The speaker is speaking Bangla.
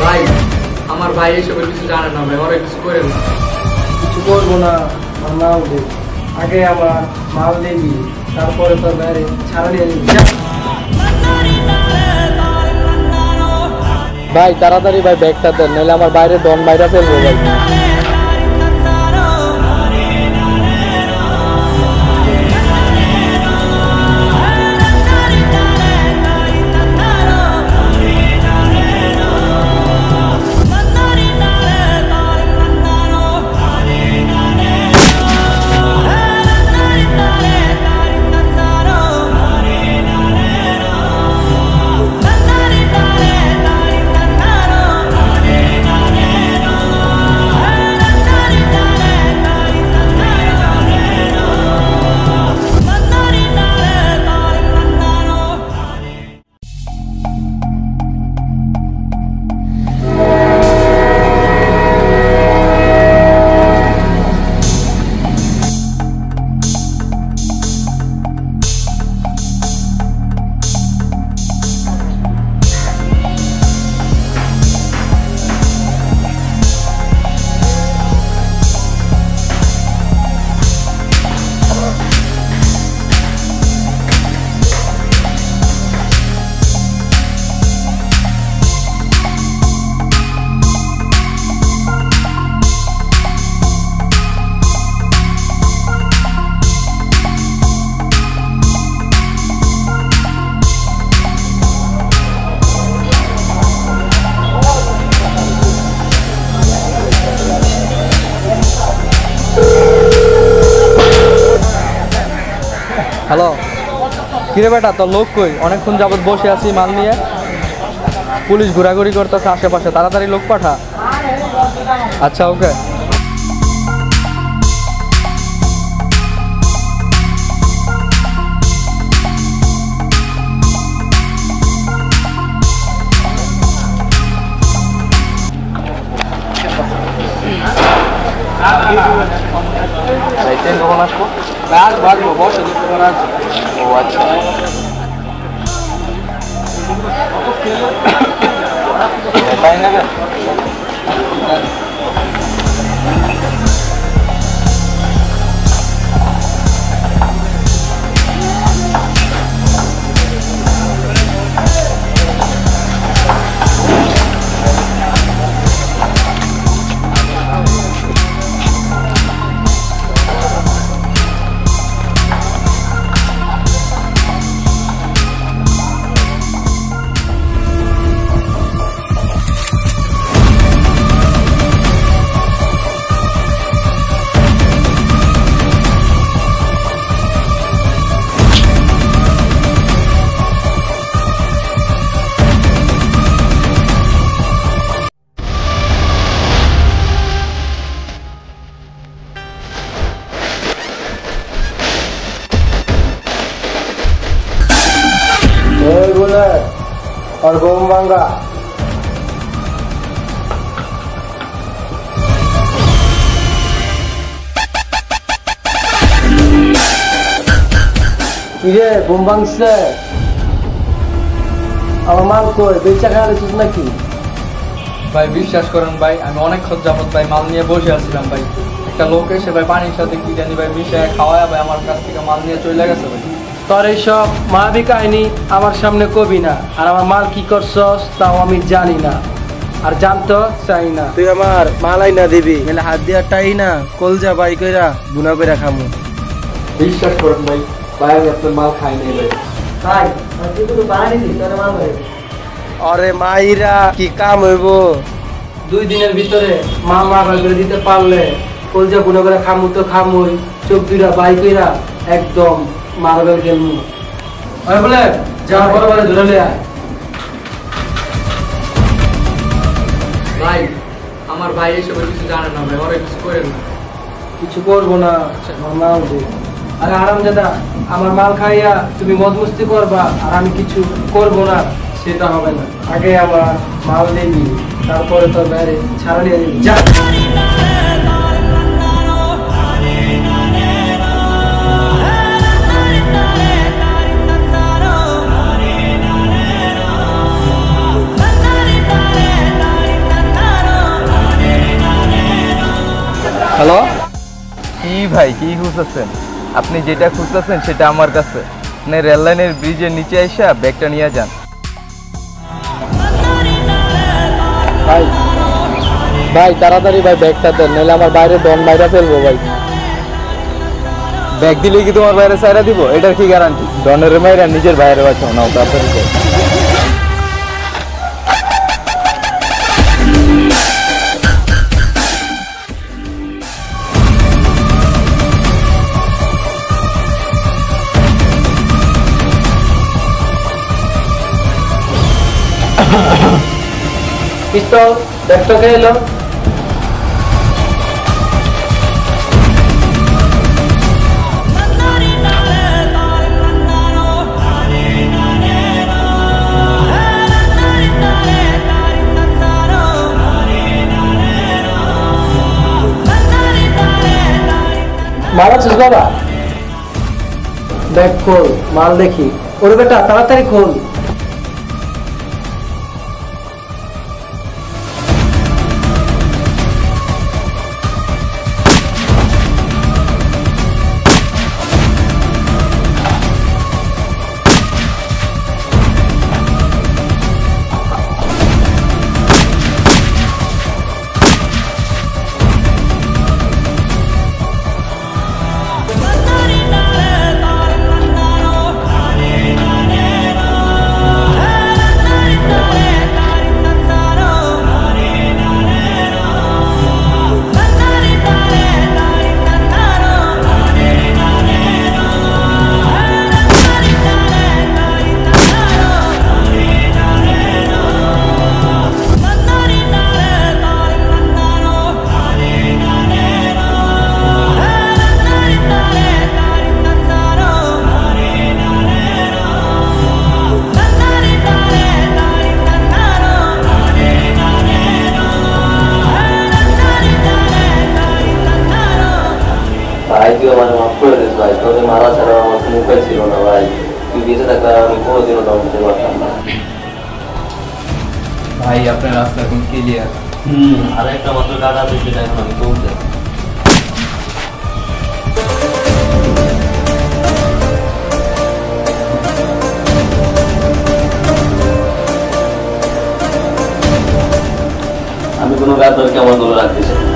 ভাই আমার ভাই এসবের কিছু জানে না ভাই, অনেক কিছু করে না। কিছু করবো না, আমার মাল দে। আগে আমার মাল দিবি, তারপরে তোর বাইরে ছাড়া নিয়ে নিবি। ভাই তাড়াতাড়ি ভাই ব্যাগটা দেন, নাহলে আমার বাইরে ডন বাইরে ফেলবো ভাই। হ্যালো, কিরে বেটা তোর লোক কই? অনেকক্ষণ যাবত বসে আছি মাল নিয়ে, পুলিশ ঘোরাঘুরি করতেছে আশেপাশে, তাড়াতাড়ি লোক পাঠা। আচ্ছা ওকে। কখন আসবো? বাজবো বসে ও আচ্ছা। তাই না और गोम मांगा ये बोम बांगছে আমার মাল কই বেচা খাওয়া কিছু নাকি? ভাই বিশ্বাস করেন ভাই, আমি অনেক খোঁজ যাবত ভাই মাল নিয়ে বসে আছিলাম ভাই, একটা লোক এসে ভাই পানির সাথে কি জানি ভাই মিশায় খাওয়ায় ভাই আমার কাছ থেকে মাল নিয়ে চলে গেছে ভাই। তোর এইসব মায়াবী কাহিনী আমার সামনে কবি না, আর আমার মাল কি করছস তাও আমি জানি না আর জানতে চাই না। তুই আমার মাল আইনা দিবি, গেলে হাত দিয়া টাই না কলজা বাই কইরা গুনা কইরা খামু। বিশ্বাস করেন ভাই, ভাই আমি আপনার মাল খাই নাই ভাই। ভাই তুই তো বানাই দিস তোর মাল ভাই। আরে মাইরা কি কাম হইব? 2 দিনের ভিতরে মাল মারা করে দিতে পারলে কলজা গুনা করে খামু তো খামুই, চোখ দুইটা বাই কইরা একদম মারবেল গেলমু। আরে বলে যা বড় বড় ধরে লয়ে আয়। ভাই আমার ভাই এসবের কিছু জানে না ভাই, অনেক কিছু করে না। কিছু করবো না, আমার মাল দে। আরে হারামজাদা, আমার মাল খাইয়া তুমি মদমস্তি করবা আর আমি কিছু করবো না, সেটা হবে না। আগে আমার মাল দিবি, তারপরে তোর বাইরে ছাড়া নিয়ে নিবি। যা হ্যালো, কি ভাই কি খুঁজতেছেন? আপনি যেটা খুঁজতেছেন সেটা আমার কাছে। আপনি রেল লাইনের ব্রিজের নিচে এসে ব্যাগটা নিয়ে যান। ভাই ভাই তাড়াতাড়ি ভাই ব্যাগটা দেন, নাহলে আমার বাইরে ডন বাইরে ফেলবো ভাই। ব্যাগ দিলে কি তোমার বাইরে সাইরা দিব? এটার কি গ্যারান্টি? ডনের মাইরা নিজের বাইরে বাঁচাও, নাও তাড়াতাড়ি করো। পিস্তল ব্যাগটা কে এলো? মারাছিস বাবা? ব্যাগ খোল, মাল দেখি। ওরে বেটা তাড়াতাড়ি খোল। ভাই তুই আমার মাফ করে দিস ভাই, তোদের মারা ছাড়া আমার কোনো উপায় ছিল না ভাই। তুই বেঁচে থাকলে আমি কোনোদিনও দম দিতে পারতাম না। ভাই আপনার রাস্তা এখন ক্লিয়ার। আর একটা মাত্র কাটা আছে, সেটা এখন আমি তুলতে। আমি কোনো গাদ্দারকে আমার দলে রাখতে চাই না।